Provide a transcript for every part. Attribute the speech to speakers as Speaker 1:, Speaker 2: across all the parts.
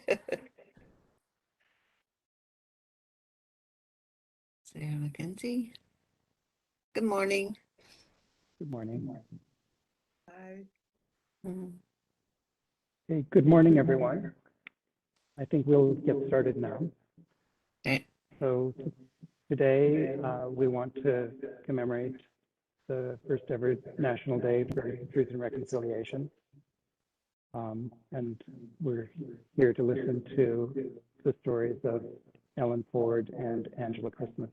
Speaker 1: Sarah Mackenzie. Good morning.
Speaker 2: Good morning.
Speaker 3: Hi.
Speaker 2: Hey, good morning, everyone. I think we'll get started now.
Speaker 1: Okay.
Speaker 2: So today we want to commemorate the first ever National Day for Truth and Reconciliation. And we're here to listen to the stories of Ellen Ford and Angela Christmas.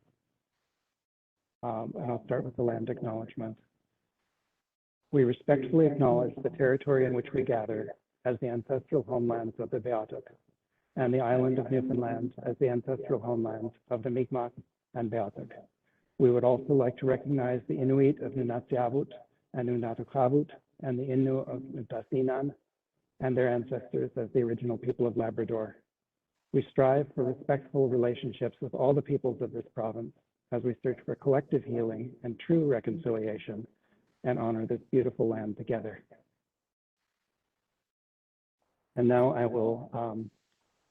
Speaker 2: And I'll start with the land acknowledgement. We respectfully acknowledge the territory in which we gather as the ancestral homelands of the Beothuk, and the island of Newfoundland as the ancestral homeland of the Mi'kmaq and Beothuk. We would also like to recognize the Inuit of Nunatsiavut and Nunatukavut and the Innu of Nutasinan and their ancestors as the original people of Labrador. We strive for respectful relationships with all the peoples of this province as we search for collective healing and true reconciliation and honor this beautiful land together. And now I will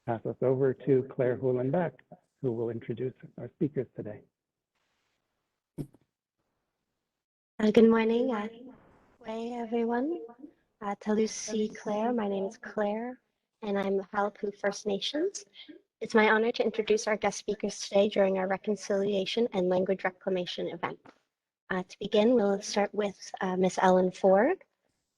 Speaker 2: pass us over to Claire Hulenbeck, who will introduce our speakers today.
Speaker 4: Good morning. Hey, everyone. Talusi Claire. My name is Claire, and I'm the Halapu First Nations. It's my honor to introduce our guest speakers today during our Reconciliation and Language Reclamation event. To begin, we'll start with Miss Ellen Ford.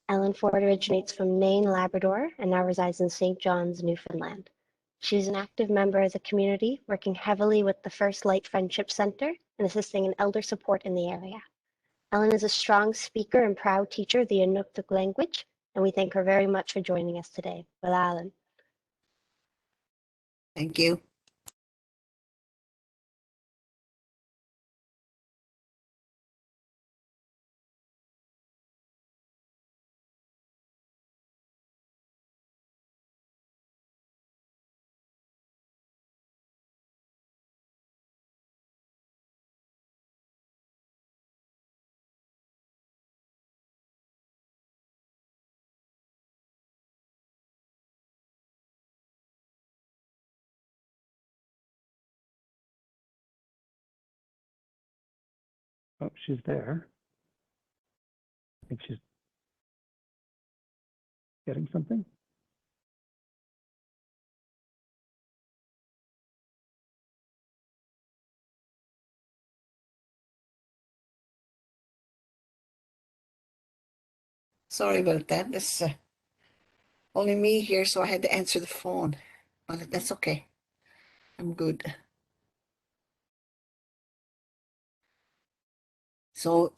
Speaker 4: Ellen Ford originates from Nain, Labrador, and now resides in St. John's, Newfoundland. She's an active member of the community, working heavily with the First Light Friendship Centre and assisting in elder support in the area. Ellen is a strong speaker and proud teacher of the Inuktitut language, and we thank her very much for joining us today. Well, Ellen.
Speaker 1: Thank you.
Speaker 2: Oh, she's there. I think she's getting something.
Speaker 1: Sorry about that. This only me here, so I had to answer the phone. But that's okay. I'm good. So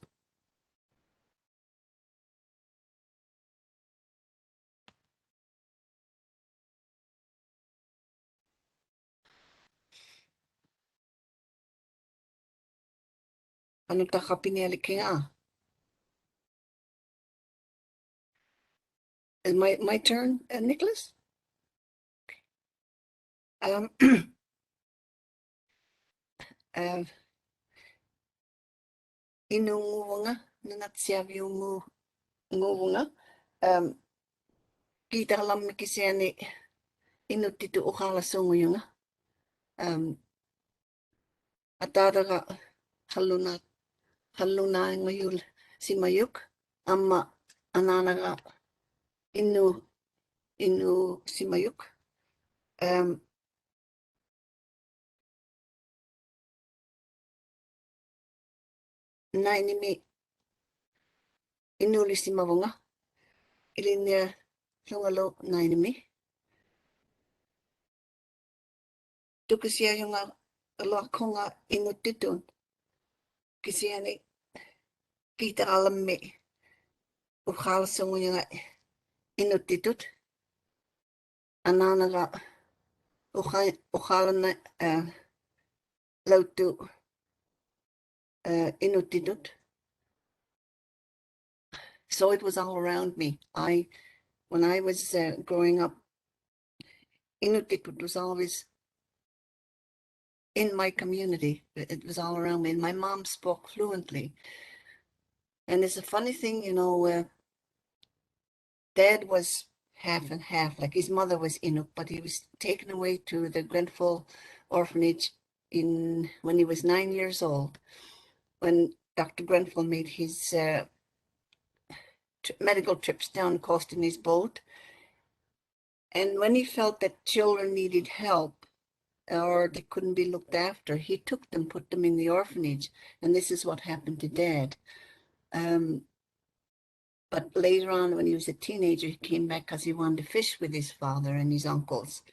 Speaker 1: ano ta ka pinili nga? Is my turn, Nicholas? Inunguwanga nunatsiavi unguwanga kita lam kisiani Inuktitut ukala sunguyunga ataraga haluna ngayul simayuk amma ananaga inu simayuk nainimi inuli simavunga ilinya lungalo nainimi tukisia yunga lakonga Inuktitut kisiani kita alami ukala sunguyunga Inuktitut ananaga ukala na lautu Inuktitut. So it was all around me. When I was growing up, Inuktitut was always in my community. It was all around me. And my mom spoke fluently. And it's a funny thing, you know, Dad was half and half. Like his mother was Inuk, but he was taken away to the Grenfell orphanage when he was 9 years old, when Dr. Grenfell made his medical trips down the coast in his boat. And when he felt that children needed help or they couldn't be looked after, he took them, put them in the orphanage. And this is what happened to Dad. But later on, when he was a teenager, he came back because he wanted to fish with his father and his uncles.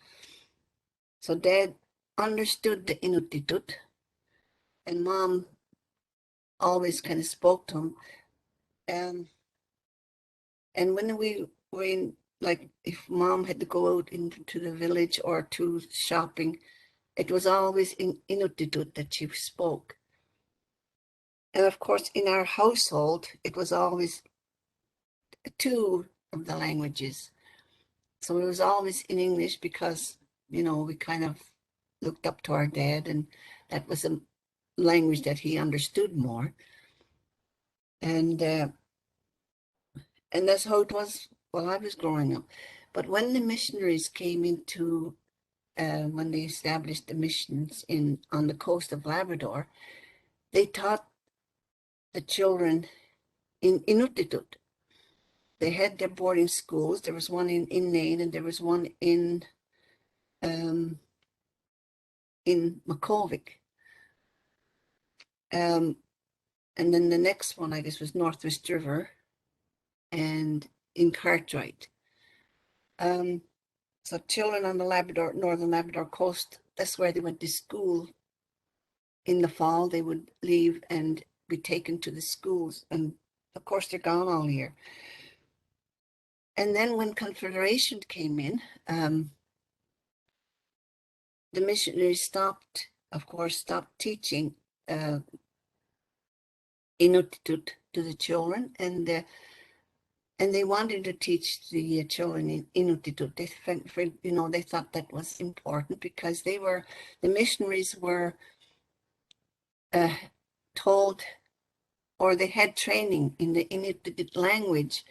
Speaker 1: So Dad understood the Inuktitut, and Mom always kind of spoke to him. And when we were in, like, if Mom had to go out into the village or to shopping, it was always in Inuktitut that she spoke. And of course, in our household, it was always two of the languages. So it was always in English because, we kind of looked up to our dad, and that was a language that he understood more. And that's how it was while I was growing up. But when the missionaries came into, when they established the missions on the coast of Labrador, they taught the children in Inuktitut. They had their boarding schools. There was one in Nain, and there was one in Makovic. And then the next one, I guess, was Northwest River and in Cartwright. So children on the northern Labrador coast, that's where they went to school. In the fall, they would leave and be taken to the schools. And of course, they're gone all year. And then when Confederation came in, the missionaries stopped teaching Inuktitut to the children, and they wanted to teach the children in Inuktitut. They thought that was important because the missionaries were told, or they had training in the Inuktitut language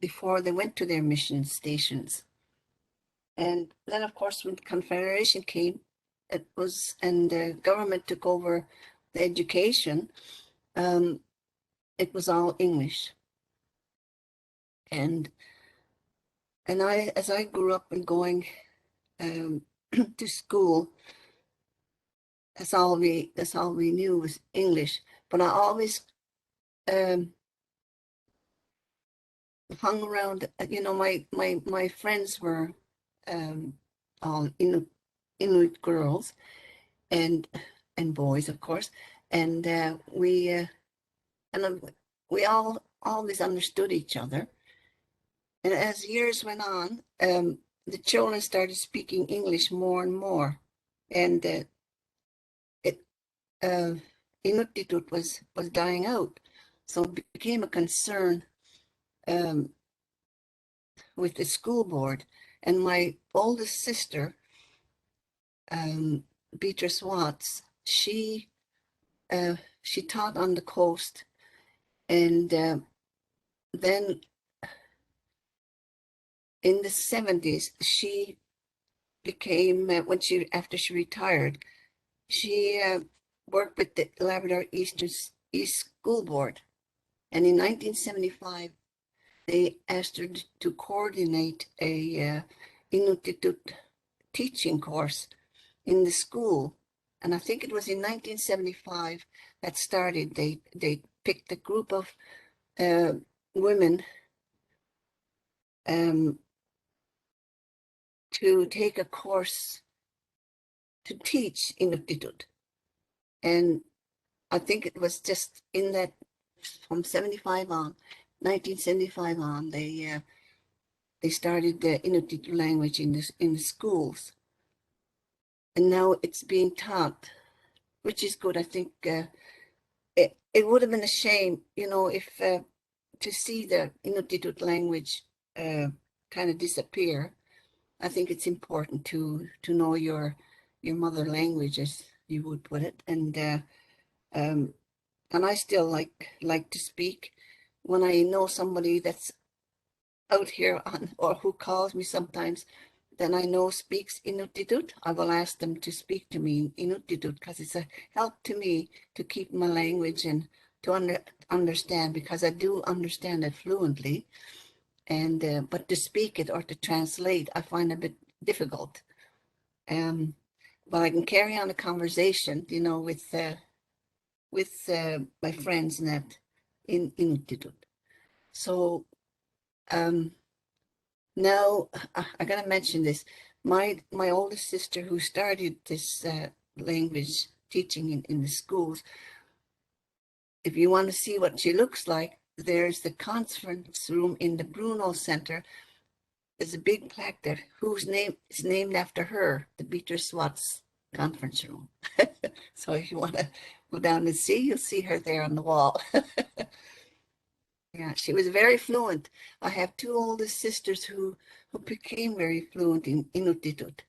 Speaker 1: before they went to their mission stations. And then, of course, when Confederation came, and the government took over the education, it was all English. And as I grew up and going to school, that's all we knew was English. But I always hung around. My friends were all Inuit girls and boys, of course, and we all always understood each other. And as years went on, the children started speaking English more and more, and Inuktitut was dying out, so it became a concern with the school board. And my oldest sister, Beatrice Watts, she taught on the coast, and then in the 70s, she became, after she retired, she worked with the Labrador East School Board. And in 1975, they asked her to coordinate a Inuktitut teaching course in the school. And I think it was in 1975 that started. They picked a group of women to take a course to teach Inuktitut. And I think it was just in that, from 1975 on, they started the Inuktitut language in the schools. And now it's being taught, which is good. I think it would have been a shame, if to see the Inuktitut language kind of disappear. I think it's important to know your mother language, as you would put it, and I still like to speak. When I know somebody that's out here on, or who calls me sometimes, then I know speaks Inuktitut, I will ask them to speak to me in Inuktitut, because it's a help to me to keep my language and to understand, because I do understand it fluently, and but to speak it or to translate, I find a bit difficult. But I can carry on a conversation, you know, with my friends and that in Inuktitut. So now I gotta mention this. My oldest sister, who started this language teaching in the schools, if you want to see what she looks like, there's the conference room in the Bruno Center. There's a big plaque there whose name is named after her, the Beatrice Swartz conference room. So if you want to go down and see, you'll see her there on the wall. Yeah, she was very fluent. I have two oldest sisters who became very fluent in Inuktitut,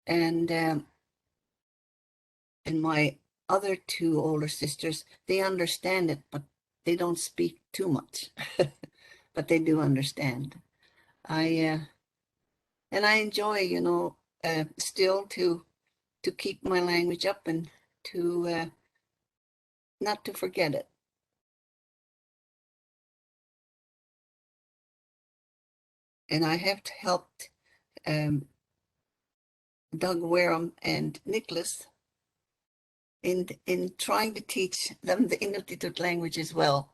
Speaker 1: and my other two older sisters, they understand it, but they don't speak too much, but they do understand. And I enjoy, you know, still to keep my language up and to not to forget it. And I have helped Doug Wareham and Nicholas in trying to teach them the Inuktitut language as well.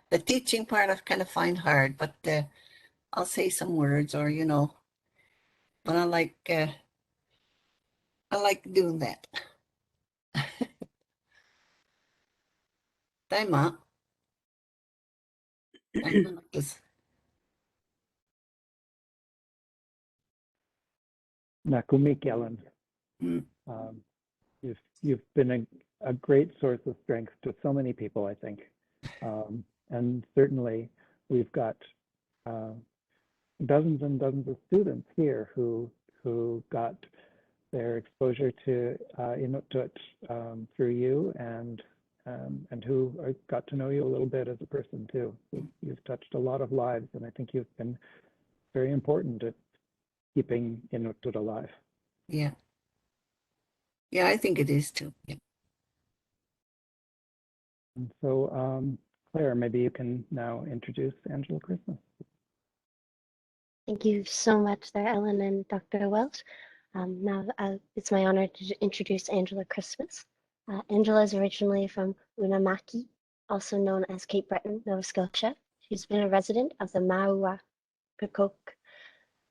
Speaker 1: The teaching part I kind of find hard, but I'll say some words, or you know, but I like doing that. Tama.
Speaker 2: Nakumik, Ellen.
Speaker 1: Mm.
Speaker 2: You've been a great source of strength to so many people, I think. And certainly we've got dozens and dozens of students here who got their exposure to Inuktitut through you, and who got to know you a little bit as a person too. You've touched a lot of lives, and I think you've been very important at keeping Inuktitut alive.
Speaker 1: Yeah. Yeah, I think it is too. Yeah.
Speaker 2: And so, Claire, maybe you can now introduce Angela Christmas.
Speaker 4: Thank you so much there, Ellen and Dr. Welch. Now it's my honor to introduce Angela Christmas. Angela is originally from Unamaki, also known as Cape Breton, Nova Scotia. She's been a resident of the Maua Pekok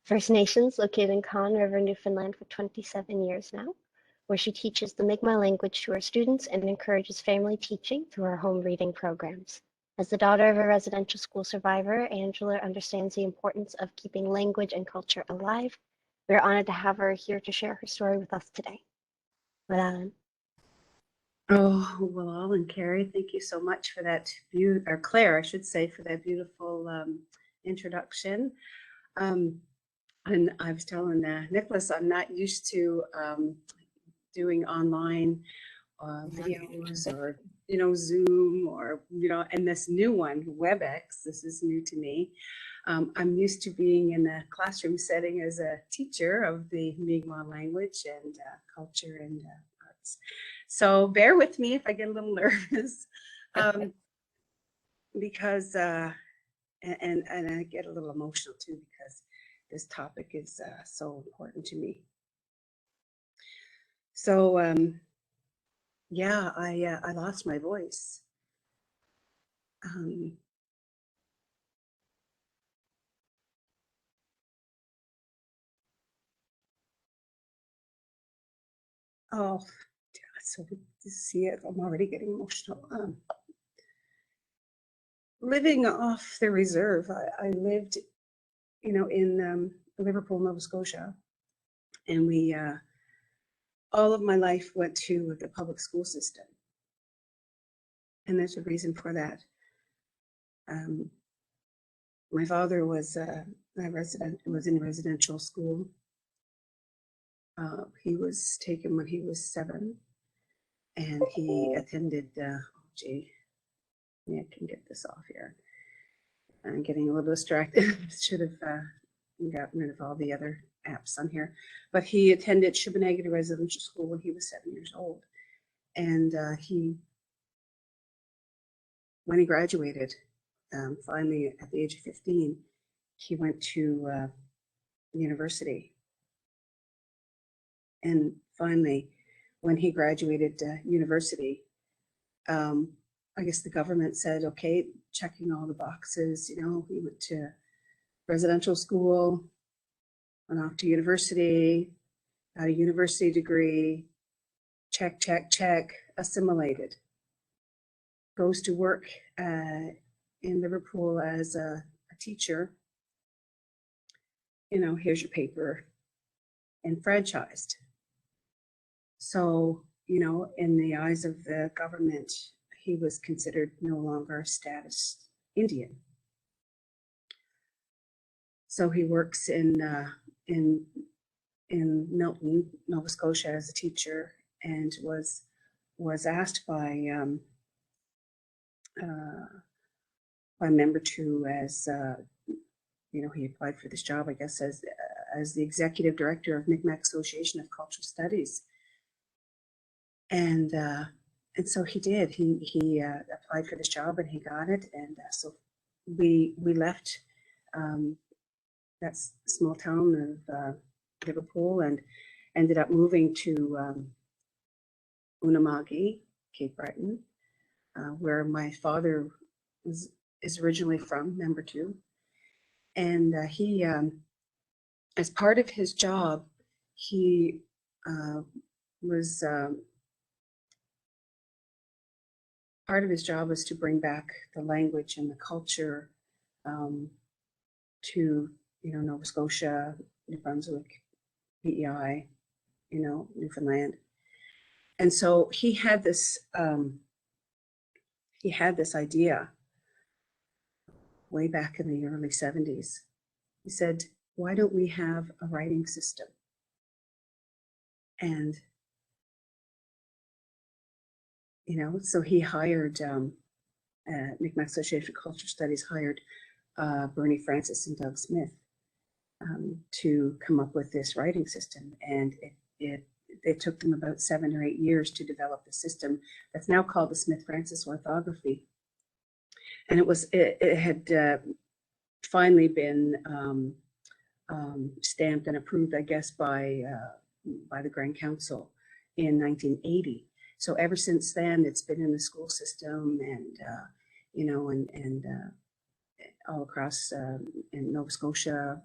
Speaker 4: First Nations located in Conn River, Newfoundland for 27 years now, where she teaches the Mi'kmaq language to her students and encourages family teaching through her home reading programs. As the daughter of a residential school survivor, Angela understands the importance of keeping language and culture alive. We are honored to have her here to share her story with us today. Alan.
Speaker 3: Oh, well, and Carrie, thank you so much for that, or Claire, I should say, for that beautiful introduction. And I was telling Nicholas, I'm not used to doing online videos, or, you know, Zoom, or, you know, and this new one, WebEx, this is new to me. I'm used to being in a classroom setting as a teacher of the Mi'kmaq language and culture and arts. So bear with me if I get a little nervous, because, and I get a little emotional too, because this topic is so important to me. So yeah, I lost my voice. Oh, so to see it, I'm already getting emotional. Living off the reserve, I lived, you know, in Liverpool, Nova Scotia, and we all of my life went to the public school system, and there's a reason for that. My father was in residential school. He was taken when he was 7, and he attended. Oh, gee, yeah, I can get this off here. I'm getting a little distracted. Should have gotten rid of all the other apps on here. But he attended Shubinagada Residential School when he was 7 years old. And when he graduated, finally at the age of 15, he went to university. And finally, when he graduated university, I guess the government said, okay, checking all the boxes, you know, he went to residential school, went off to university, got a university degree, check, check, check, assimilated. Goes to work in Liverpool as a teacher. You know, here's your paper, enfranchised. So, you know, in the eyes of the government, he was considered no longer a status Indian. So he works in Milton, Nova Scotia, as a teacher, and was asked by Member Two as you know, he applied for this job, I guess, as the executive director of Mi'kmaq Association of Cultural Studies, and so he did. He applied for this job and he got it, and so we left that small town of Liverpool and ended up moving to Unama'ki, Cape Breton, where my father is originally from, Member Two. And he, as part of his job, he was, part of his job was to bring back the language and the culture to, you know, Nova Scotia, New Brunswick, PEI, you know, Newfoundland. And so he had this idea way back in the early 70s. He said, why don't we have a writing system? And, you know, so he hired, Mi'kmaq Association of Cultural Studies hired Bernie Francis and Doug Smith to come up with this writing system. And it took them about 7 or 8 years to develop the system that's now called the Smith-Francis orthography. And it had finally been stamped and approved, I guess, by the Grand Council in 1980. So ever since then, it's been in the school system, and you know, and all across in Nova Scotia,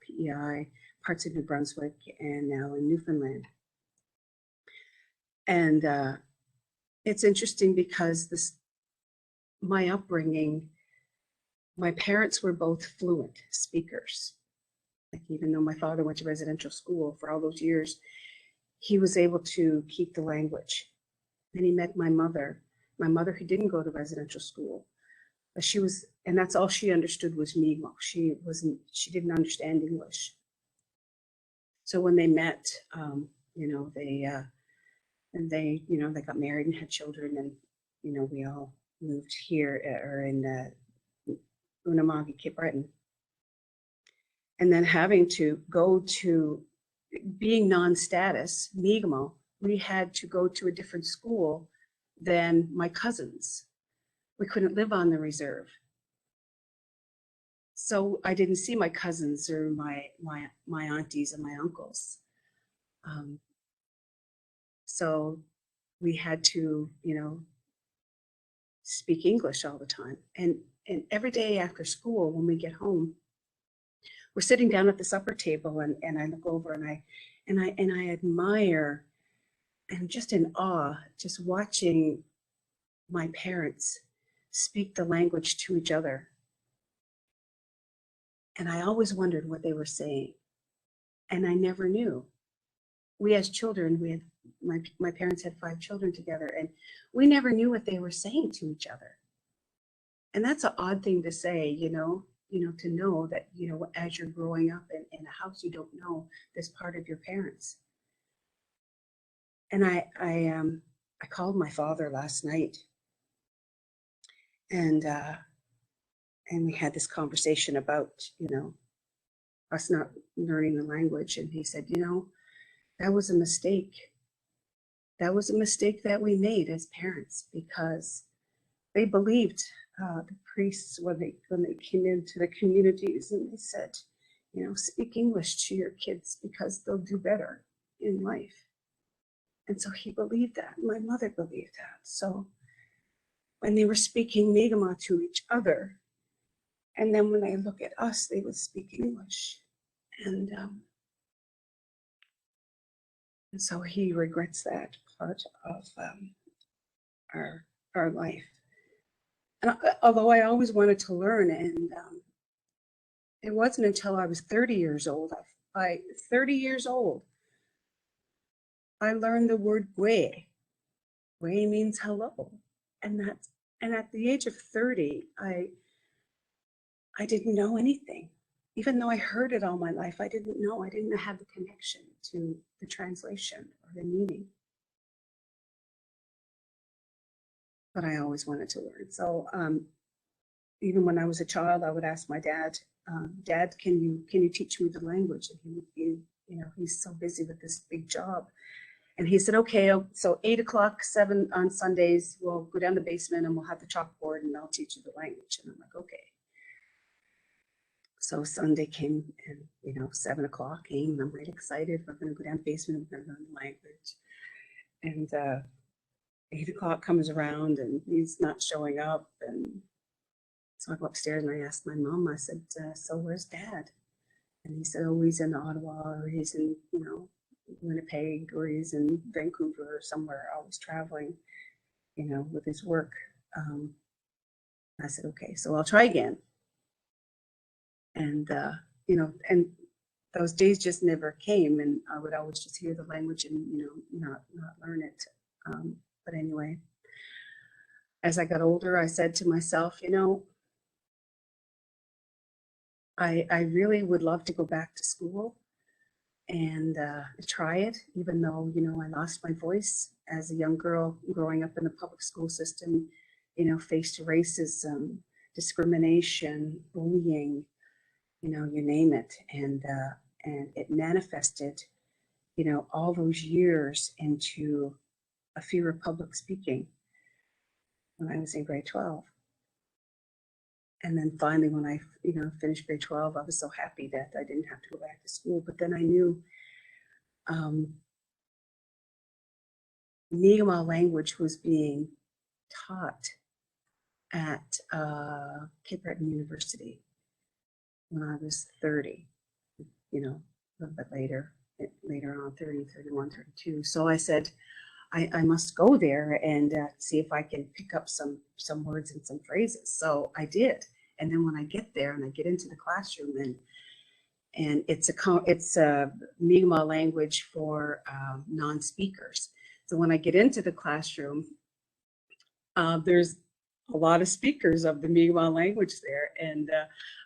Speaker 3: PEI, parts of New Brunswick, and now in Newfoundland. And it's interesting because my upbringing, my parents were both fluent speakers. Like, even though my father went to residential school for all those years, he was able to keep the language. Then he met my mother who didn't go to residential school. She was, and that's all she understood was Mi'kmaq. She didn't understand English. So when they met, you know, they got married and had children, and, you know, we all moved here, or in Unama'ki, Cape Breton. And then having to go to, being non-status, Mi'kmaq, we had to go to a different school than my cousins. We couldn't live on the reserve. So I didn't see my cousins or my aunties and my uncles. So we had to, you know, speak English all the time. And every day after school, when we get home, we're sitting down at the supper table, and I look over and I admire, and I'm just in awe, just watching my parents speak the language to each other. And I always wondered what they were saying, and I never knew. We as children, we had, my parents had 5 children together, and we never knew what they were saying to each other. And that's an odd thing to say, you know, to know that, you know, as you're growing up in a house, you don't know this part of your parents. And I called my father last night, and we had this conversation about, you know, us not learning the language. And he said, you know, that was a mistake. That was a mistake that we made as parents, because they believed the priests when they came into the communities, and they said, you know, speak English to your kids because they'll do better in life. And so he believed that. My mother believed that. So when they were speaking Mi'kmaq to each other, and then when they look at us, they would speak English. And so he regrets that part of our life. And although I always wanted to learn, and it wasn't until I was 30 years old, 30 years old, I learned the word gwe. Gwe means hello. And at the age of 30, I didn't know anything. Even though I heard it all my life, I didn't know. I didn't have the connection to the translation or the meaning. But I always wanted to learn. So even when I was a child, I would ask my dad, Dad, can you teach me the language? And he would be, you know, he's so busy with this big job. And he said, okay, so 8 o'clock, 7 on Sundays, we'll go down the basement and we'll have the chalkboard and I'll teach you the language. And I'm like, okay. So Sunday came, and, you know, 7 o'clock came, and I'm really excited. We're going to go down the basement, we're going to learn the language. And 8 o'clock comes around and he's not showing up. And so I go upstairs and I asked my mom, I said, so where's Dad? And he said, oh, he's in Ottawa, or he's in, you know, Winnipeg, or he's in Vancouver or somewhere, always traveling, you know, with his work. I said, okay, so I'll try again. And, you know, and those days just never came, and I would always just hear the language and, you know, not learn it. But anyway, as I got older, I said to myself, you know, I really would love to go back to school and try it, even though, you know, I lost my voice as a young girl growing up in the public school system, you know, faced racism, discrimination, bullying, you know, you name it. And it manifested, you know, all those years into a fear of public speaking when I was in grade 12. And then finally, when I, you know, finished grade 12, I was so happy that I didn't have to go back to school. But then I knew Mi'kmaq language was being taught at Cape Breton University when I was 30, you know, a little bit later on, 30, 31, 32. So I said, I must go there and see if I can pick up some words and some phrases. So I did. And then when I get there and I get into the classroom, and it's a Mi'kmaq language for non-speakers. So when I get into the classroom, there's a lot of speakers of the Mi'kmaq language there. And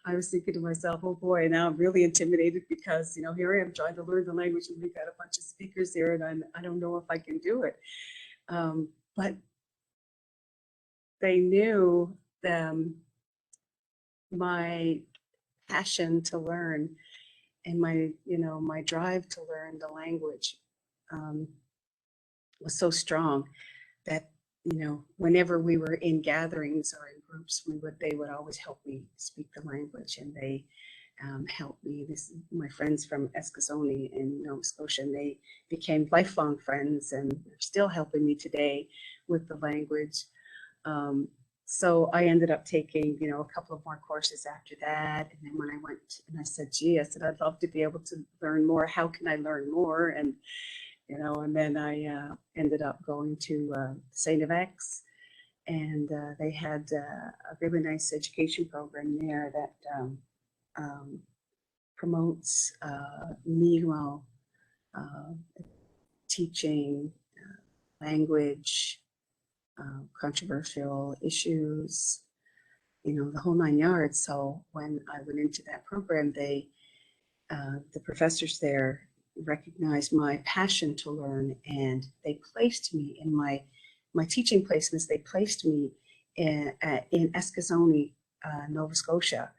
Speaker 3: I was thinking to myself, oh boy, now I'm really intimidated, because, you know, here I am trying to learn the language and we've got a bunch of speakers there, and I don't know if I can do it. But they knew my passion to learn and my, you know, my drive to learn the language was so strong that, you know, whenever we were in gatherings or in groups, they would always help me speak the language, and they helped me. My friends from Eskasoni in Nova Scotia, and they became lifelong friends, and they're still helping me today with the language. So I ended up taking, you know, a couple of more courses after that. And then when I went and I said, gee, I said, I'd love to be able to learn more. How can I learn more? And, you know, and then I ended up going to St. X, and they had a really nice education program there that promotes Mi'kmaq teaching, language, controversial issues, you know, the whole 9 yards. So when I went into that program, the professors there recognized my passion to learn, and they placed me in my teaching placements. They placed me in Eskasoni Nova Scotia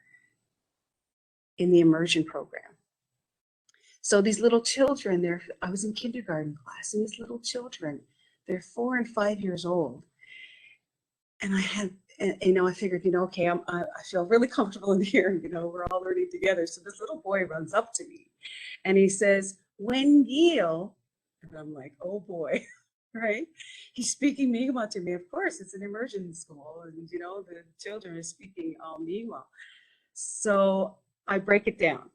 Speaker 3: in the immersion program. So these little children, I was in kindergarten class, and these little children, they're 4 and 5 years old. And I had, I figured, okay, I feel really comfortable in here, we're all learning together. So this little boy runs up to me and he says, "When Gil," and I'm like, oh boy, right? He's speaking Mi'kmaq to me. Of course, it's an immersion school, and the children are speaking all Mi'kmaq. So I break it down.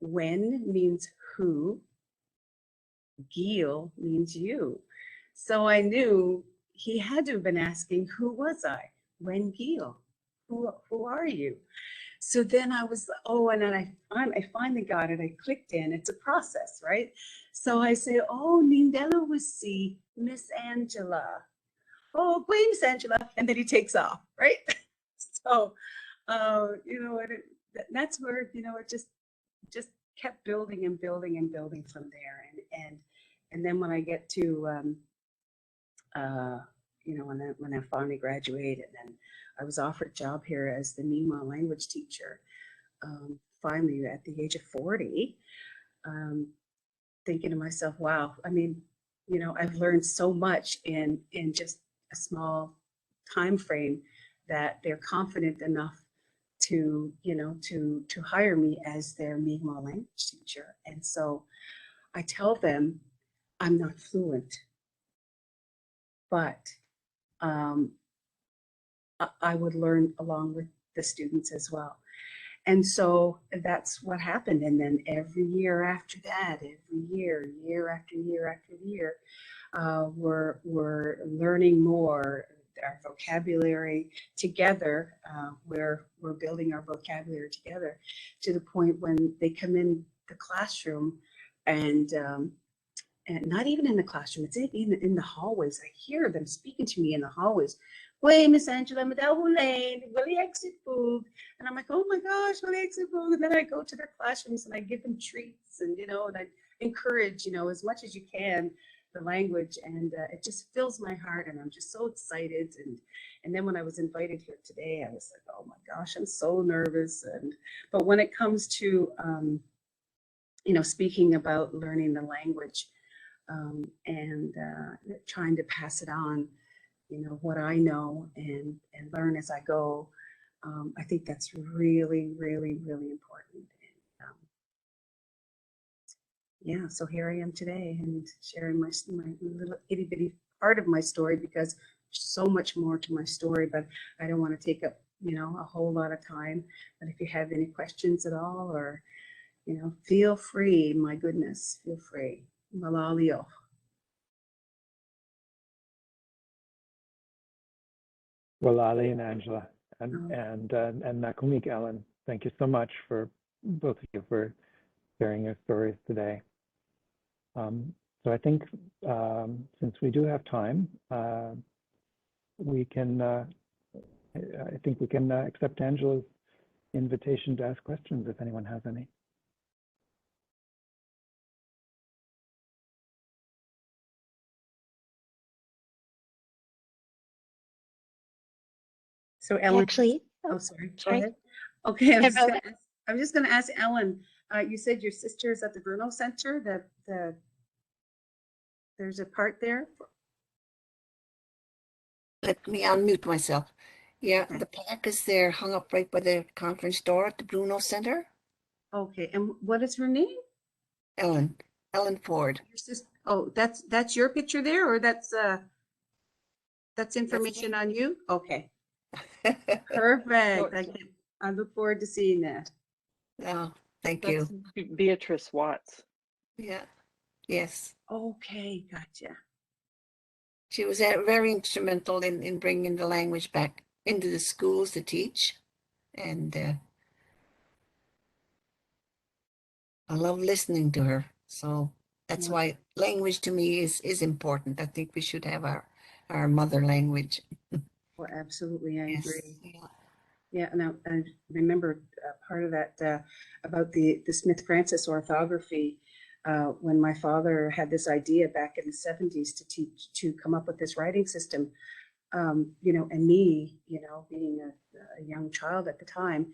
Speaker 3: When means who, Gil means you. So I knew he had to have been asking, who was I? When Gil, who are you? So then I was, and then I finally got it. I clicked in. It's a process, right? So I say, Nindela was see Miss Angela. Oh, Queen Miss Angela. And then he takes off, right? So, that's where, it just kept building and building and building from there. And then when I get to, when I finally graduated, and I was offered a job here as the Mi'kmaq language teacher, finally at the age of 40, thinking to myself, wow, I mean, I've learned so much in just a small time frame that they're confident enough to hire me as their Mi'kmaq language teacher. And so I tell them I'm not fluent, but I would learn along with the students as well. And so that's what happened. And then every year after that, every year, year after year after year, we're learning more, our vocabulary together. We're building our vocabulary together to the point when they come in the classroom, and not even in the classroom, it's even in the hallways. I hear them speaking to me in the hallways. "Wait, Miss Angela, and I'm like, oh my gosh, and then I go to their classrooms and I give them treats, and and I encourage as much as you can the language, and it just fills my heart, and I'm just so excited. And then when I was invited here today, I was like, oh my gosh, I'm so nervous. But when it comes to speaking about learning the language, and trying to pass it on, what I know and learn as I go, I think that's really, really, really important. And, yeah, so here I am today, and sharing my little itty bitty part of my story, because there's so much more to my story, but I don't want to take up a whole lot of time. But if you have any questions at all, or feel free. My goodness, feel free. Malalio.
Speaker 2: Well, Ali and Angela, and Nakumik Ellen, thank you so much for both of you for sharing your stories today. So I think since we do have time, we can. I think we can accept Angela's invitation to ask questions if anyone has any.
Speaker 3: So Ellen,
Speaker 4: Actually,
Speaker 3: sorry. Go
Speaker 4: sorry.
Speaker 3: ahead. Okay,
Speaker 4: Yeah,
Speaker 3: I'm just going to ask Ellen. You said your sister is at the Bruno Centre. That there's a part there.
Speaker 1: Let me unmute myself. Yeah,
Speaker 3: Okay.
Speaker 1: the plaque is there, hung up right by the conference door at the Bruno Centre.
Speaker 3: Okay, and what is her name?
Speaker 1: Ellen Ford.
Speaker 3: Your sister. Oh, that's your picture there, or that's information on you? Okay. Perfect. I look forward to seeing that.
Speaker 1: Oh, thank you.
Speaker 5: That's Beatrice Watts.
Speaker 1: Yeah, yes.
Speaker 3: Okay, gotcha.
Speaker 1: She was very instrumental in bringing the language back into the schools to teach. And I love listening to her. So that's why language to me is important. I think we should have our mother language.
Speaker 3: Oh, absolutely, I
Speaker 1: Yes.
Speaker 3: agree.
Speaker 1: Yeah.
Speaker 3: Yeah, and I remember part of that about the Smith Francis orthography, when my father had this idea back in the 70s to come up with this writing system. you know, and me, you know, being a young child at the time,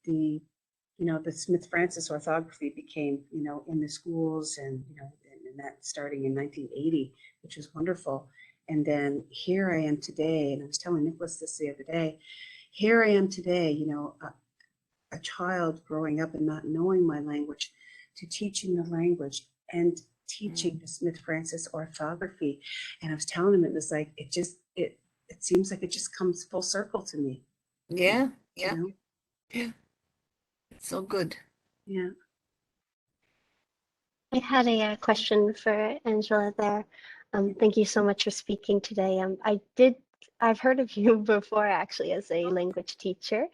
Speaker 3: the, you know, the Smith Francis orthography became, you know, in the schools and, you know, and that starting in 1980, which was wonderful. And then here I am today, and I was telling Nicholas this the other day, here I am today, you know, a child growing up and not knowing my language, to teaching the language and teaching the Smith Francis orthography. And I was telling him, it was like, it seems like it just comes full circle to me.
Speaker 1: Yeah,
Speaker 3: You
Speaker 1: yeah,
Speaker 3: know?
Speaker 1: yeah. So good.
Speaker 3: Yeah.
Speaker 4: I had a question for Angela there. Thank you so much for speaking today. I've heard of you before actually as a language teacher,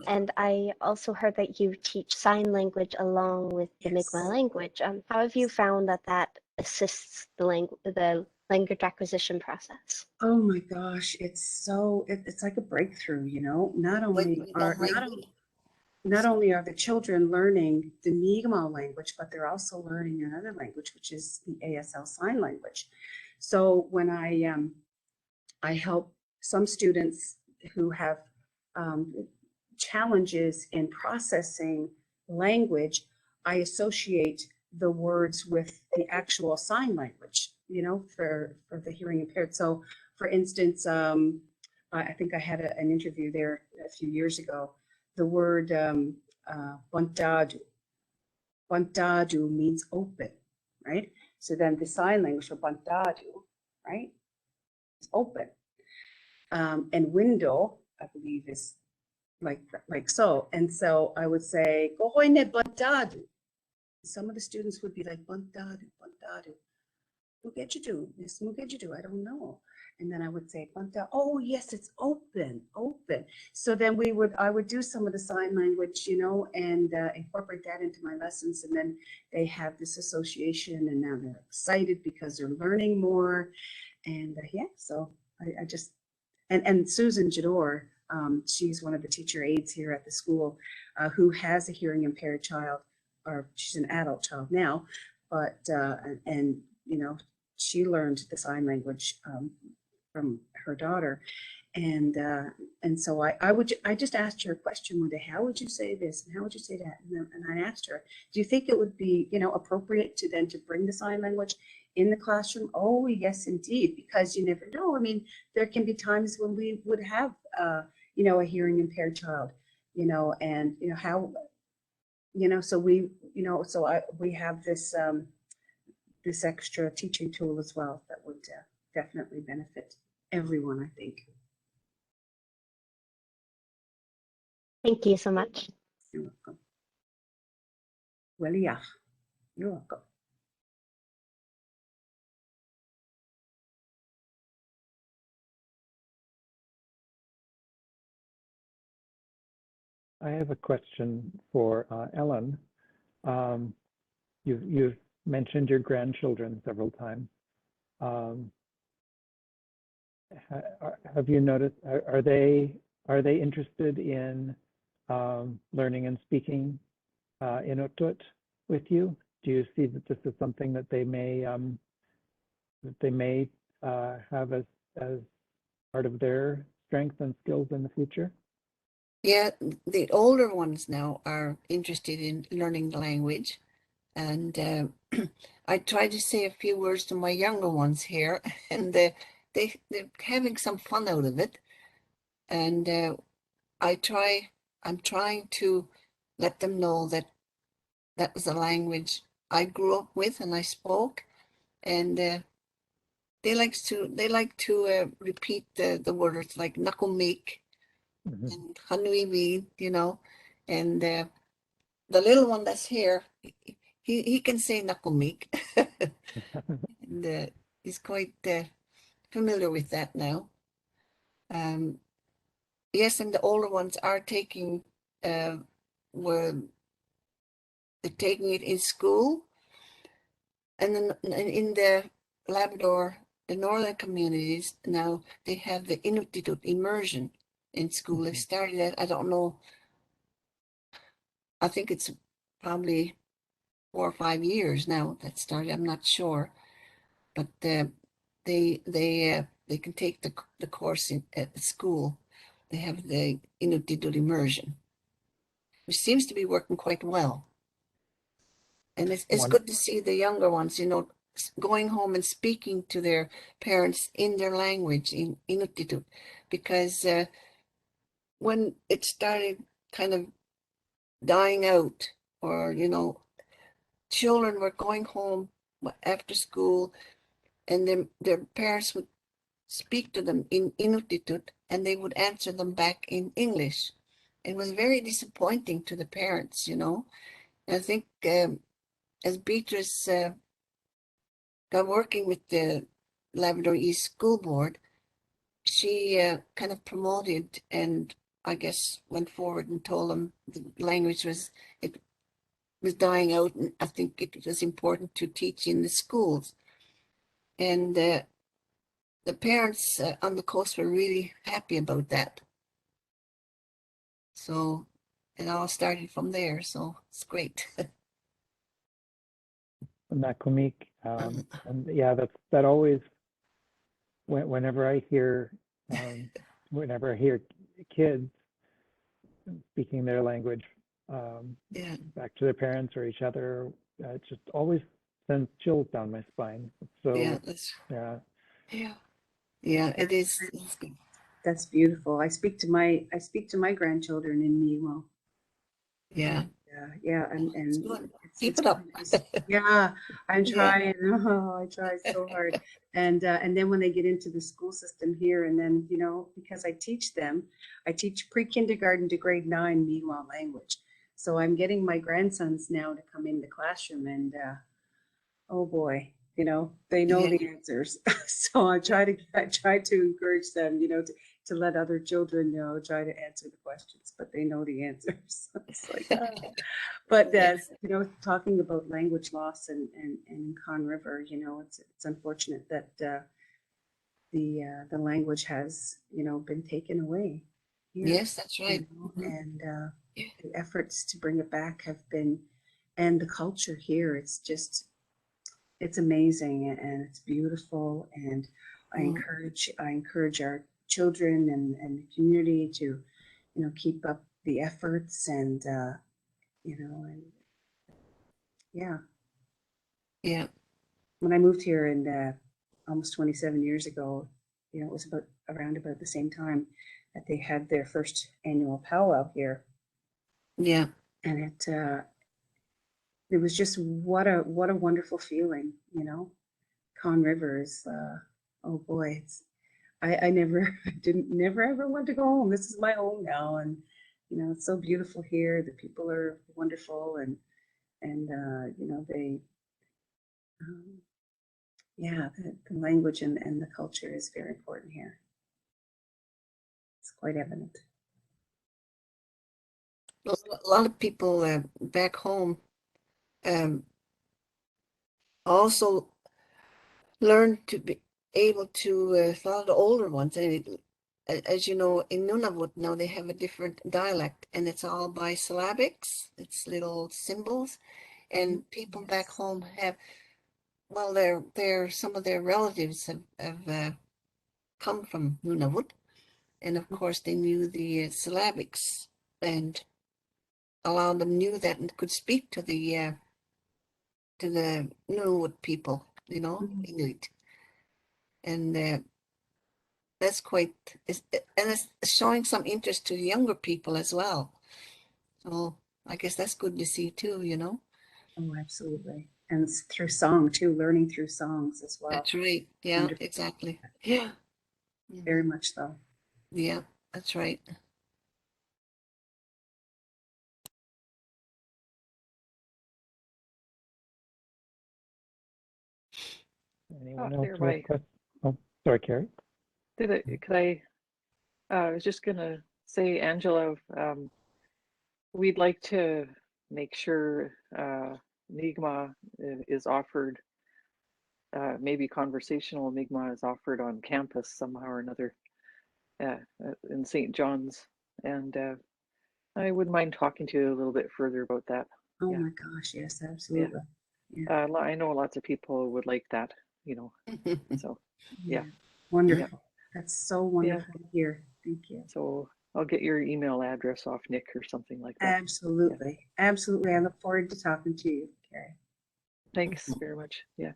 Speaker 4: and I also heard that you teach sign language along with the Mi'kmaq
Speaker 3: Yes.
Speaker 4: language. How have you found that assists the language acquisition process?
Speaker 3: Oh my gosh, it's like a breakthrough, you know. Not only are the children learning the Mi'kmaq language, but they're also learning another language, which is the ASL sign language. So when I help some students who have challenges in processing language, I associate the words with the actual sign language, you know, for the hearing impaired. So for instance, I think I had an interview there a few years ago. The word Buntadu. Buntadu means open, right? So then the sign language for Buntadu, right, is open. And window, I believe, is like so. And so I would say, Gohoine Buntadu. Some of the students would be like, Buntadu, Buntadu. Mugejidu, Miss Mugejidu, I don't know. And then I would say, Banta, oh yes, it's open, open. So then I would do some of the sign language, you know, and incorporate that into my lessons. And then they have this association, and now they're excited because they're learning more. And yeah, so I just, and Susan Jador, she's one of the teacher aides here at the school, who has a hearing impaired child, or she's an adult child now, but and you know, she learned the sign language from her daughter, and so I just asked her a question one day: how would you say this and how would you say that? And I asked her, do you think it would be, you know, appropriate to then to bring the sign language in the classroom? Oh yes, indeed, because you never know. I mean, there can be times when we would have you know, a hearing impaired child, you know, and you know how, you know, so we, you know, so we have this this extra teaching tool as well that would definitely benefit everyone, I think.
Speaker 4: Thank you so much.
Speaker 3: You're welcome. Well, yeah, you're welcome.
Speaker 2: I have a question for Ellen. You've mentioned your grandchildren several times. Have you noticed, are they interested in learning and speaking Inuktitut with you? Do you see that this is something that they may have as part of their strengths and skills in the future?
Speaker 1: Yeah, the older ones now are interested in learning the language, and I try to say a few words to my younger ones here, and they're having some fun out of it. And I'm trying to let them know that that was a language I grew up with and I spoke, and they like to repeat the words like nakumik
Speaker 2: Mhm.
Speaker 1: and hanuiwi, you know, and the little one that's here, he can say nakumik, and he's quite familiar with that now. Yes, and the older ones are taking were they're taking it in school, and then in the Labrador, the northern communities now they have the Inuktitut immersion in school. They started that, I don't know, I think it's probably 4 or 5 years now that started. I'm not sure, but they they can take the course at the school. They have the Untitled immersion, which seems to be working quite well. And it's
Speaker 2: One,
Speaker 1: good to see the younger ones, going home and speaking to their parents in their language, in Inuktitut, because when it started kind of dying out, or children were going home after school, and their parents would speak to them in Inuktitut, and they would answer them back in English. It was very disappointing to the parents. I think as Beatrice got working with the Labrador East School Board, she kind of promoted and I guess went forward and told them the language was dying out, and I think it was important to teach in the schools. And the parents on the coast were really happy about that. So it all started from there. So it's great.
Speaker 2: Nakumik, and yeah, that always, whenever I hear kids speaking their language
Speaker 1: Yeah,
Speaker 2: back to their parents or each other, it just always sends chills down my spine. So
Speaker 1: yeah, yeah, it is. It's good.
Speaker 3: That's beautiful. I speak to my grandchildren in Miwo.
Speaker 1: Yeah,
Speaker 3: Yeah,
Speaker 1: it's good. Keep
Speaker 3: it's
Speaker 1: it up.
Speaker 3: really nice. Yeah, I'm
Speaker 1: Yeah,
Speaker 3: trying. Oh, I try so hard. And then when they get into the school system here, and then because I teach pre-kindergarten to grade 9 Miwo language. So I'm getting my grandsons now to come in the classroom, and oh boy, they know
Speaker 1: yeah,
Speaker 3: the answers. So I try to encourage them, to let other children try to answer the questions, but they know the answers. It's like, but
Speaker 1: yeah,
Speaker 3: talking about language loss and in Conn River, it's unfortunate that the language has been taken away here,
Speaker 1: yes, that's right.
Speaker 3: and
Speaker 1: Yeah,
Speaker 3: the efforts to bring it back have been, and the culture here, it's amazing and it's beautiful, and I
Speaker 1: mm,
Speaker 3: encourage our children and the community to keep up the efforts, and and yeah,
Speaker 1: yeah,
Speaker 3: when I moved here in almost 27 years ago, it was around about the same time that they had their first annual powwow here,
Speaker 1: yeah,
Speaker 3: and it was just what a wonderful feeling. Conn River is oh boy, I never didn't never ever want to go home. This is my home now, and it's so beautiful here. The people are wonderful, and they um, yeah, the language and the culture is very important here. It's quite evident.
Speaker 1: A lot of people back home um, also learn to be able to, a lot of the older ones, and as you know, in Nunavut now they have a different dialect, and it's all by syllabics. It's little symbols, and people back home have, well, some of their relatives have come from Nunavut, and of course they knew the syllabics, and a lot of them knew that and could speak to the Nunavut people, Inuit, and that's quite, and it's showing some interest to the younger people as well. So I guess that's good to see too.
Speaker 3: Oh, absolutely. And it's through song too, learning through songs as well.
Speaker 1: That's right. Yeah,
Speaker 3: Wonderful.
Speaker 1: exactly. Yeah.
Speaker 3: Very
Speaker 1: Mhm.
Speaker 3: much so.
Speaker 1: Yeah, that's right.
Speaker 2: anyone else
Speaker 5: There,
Speaker 2: with questions? Oh, sorry, Carrie.
Speaker 5: I was just gonna say, Angela, we'd like to make sure Mi'kmaq is offered, maybe conversational Mi'kmaq is offered on campus somehow or another in St. John's. And I wouldn't mind talking to you a little bit further about that.
Speaker 3: Oh
Speaker 5: Yeah,
Speaker 3: my gosh, yes,
Speaker 5: yeah.
Speaker 3: absolutely. Yeah.
Speaker 5: I know lots of people would like that, So, yeah.
Speaker 3: Yeah. Wonderful. That's so wonderful to hear. Thank you.
Speaker 5: So I'll get your email address off Nick or something like that.
Speaker 3: Absolutely. Absolutely. I look forward to talking to you, Carrie.
Speaker 5: Thanks very much. Yeah.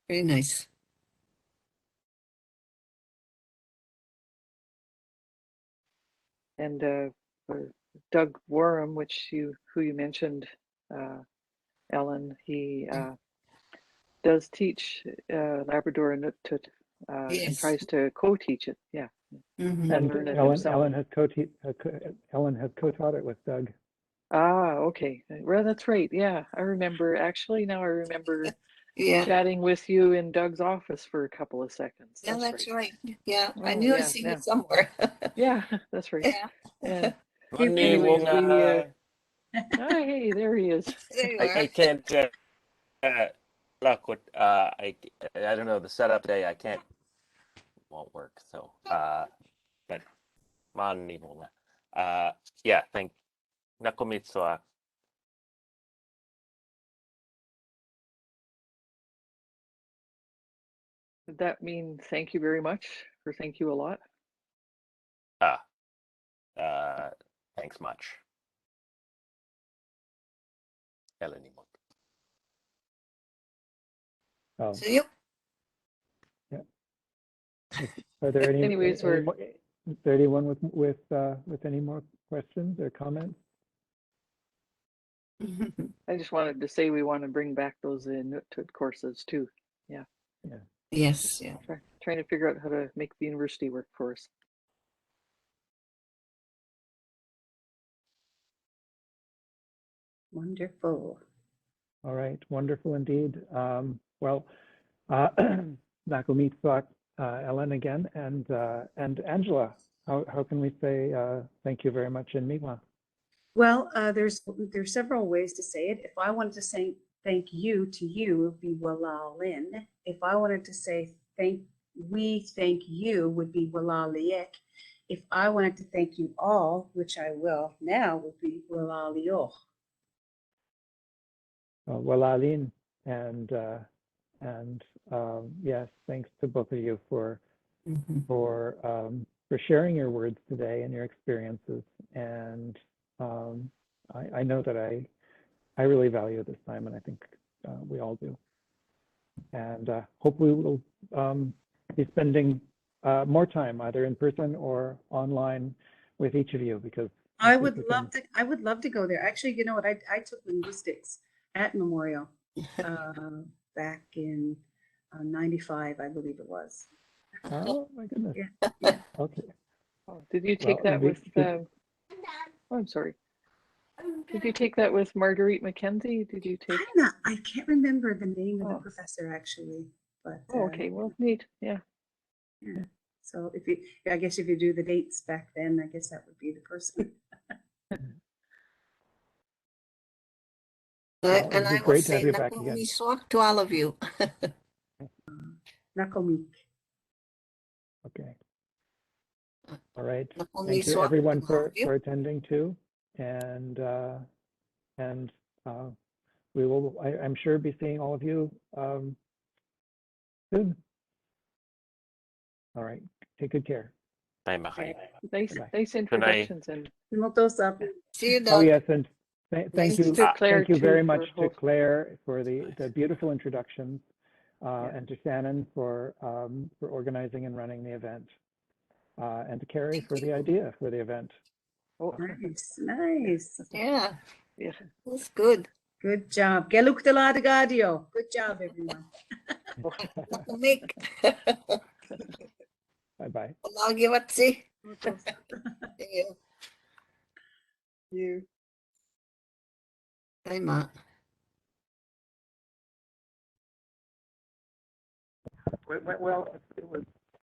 Speaker 1: Very nice.
Speaker 5: And Doug Warham, who you mentioned, Ellen, he does teach Labrador and Nutut and
Speaker 1: Yes.
Speaker 5: tries to co-teach it. Yeah.
Speaker 1: Mhm.
Speaker 5: And learn it
Speaker 2: Ellen,
Speaker 5: himself.
Speaker 2: Ellen has co-taught it with Doug.
Speaker 5: Ah, okay. Well, that's right. Yeah, I remember. Actually, now I remember
Speaker 1: Yeah.
Speaker 5: chatting with you in Doug's office for a couple of seconds.
Speaker 1: Yeah, that's right. Yeah, I
Speaker 5: Oh,
Speaker 1: knew I
Speaker 5: yeah,
Speaker 1: seen
Speaker 5: yeah.
Speaker 1: it somewhere.
Speaker 5: Yeah, that's right.
Speaker 1: Yeah.
Speaker 5: Yeah.
Speaker 3: Give
Speaker 5: Anyways,
Speaker 3: me
Speaker 5: hey, there he is.
Speaker 1: There you
Speaker 6: I
Speaker 1: are.
Speaker 6: can't luck with I don't know the setup today. I can't won't work. So but maani muna. Yeah, thank nakomitsu.
Speaker 5: Did that mean thank you very much or thank you a lot?
Speaker 6: Thanks much. Eleni.
Speaker 2: Oh,
Speaker 1: So you,
Speaker 2: are there
Speaker 5: Anyways,
Speaker 2: is there anyone with any more questions or comments?
Speaker 5: I just wanted to say we want to bring back those Inuktitut courses too. Yeah.
Speaker 2: Yeah.
Speaker 1: yes, yeah.
Speaker 5: Trying to figure out how to make the university work for us.
Speaker 3: Wonderful.
Speaker 2: All right, wonderful indeed. Well, nakumitsu, Ellen again, and Angela. How can we say thank you very much in Mi'kmaq?
Speaker 3: Well, there's several ways to say it. If I wanted to say thank you to you, it would be walalin. If I wanted to say thank you would be walaliek. If I wanted to thank you all, which I will now, would be walalio.
Speaker 2: Walalin, and yes, thanks to both of you for sharing your words today and your experiences. And I know that I really value this time, and I think we all do. And hopefully we'll be spending more time either in person or online with each of you, because
Speaker 3: I would love to go there. Actually, you know what? I took linguistics at Memorial back in 95, I believe it was.
Speaker 2: Oh my goodness.
Speaker 3: Yeah.
Speaker 2: Okay.
Speaker 5: Oh, did you take that with? Oh, I'm sorry. Did you take that with Marguerite McKenzie? Did you take?
Speaker 3: I can't remember the name of the professor actually, but.
Speaker 5: Oh, okay. Well, neat. Yeah.
Speaker 3: Yeah. So I guess if you do the dates back then, I guess that would be the person.
Speaker 2: Well,
Speaker 1: And I will
Speaker 2: great to have
Speaker 1: say
Speaker 2: you back again.
Speaker 1: nakumiswak to all of you.
Speaker 3: Nakomik.
Speaker 2: Okay. All right. Thank you
Speaker 1: Nakumiswak
Speaker 2: everyone
Speaker 1: to all
Speaker 2: for
Speaker 1: of you.
Speaker 2: attending too. And we will, I'm sure, be seeing all of you soon. All right. Take good care.
Speaker 6: Bye-bye.
Speaker 5: Nice introductions and
Speaker 1: See you,
Speaker 2: Oh
Speaker 1: Doug.
Speaker 2: yes, and
Speaker 5: thanks
Speaker 2: thank you,
Speaker 5: to Claire
Speaker 2: thank you
Speaker 5: too
Speaker 2: very
Speaker 5: for
Speaker 2: much to
Speaker 5: hosting.
Speaker 2: Claire for the beautiful introductions, and to Shannon for organizing and running the event, and to Carrie for the idea for the event.
Speaker 5: Oh,
Speaker 3: Nice.
Speaker 1: Yeah,
Speaker 5: yeah.
Speaker 1: that's good.
Speaker 3: Good job. Geluk de la de gadio. Good job, everyone.
Speaker 1: Nakumik.
Speaker 2: Bye-bye.
Speaker 1: Lagi watsi.
Speaker 5: You.
Speaker 1: Bye, Ma.
Speaker 2: Well, it was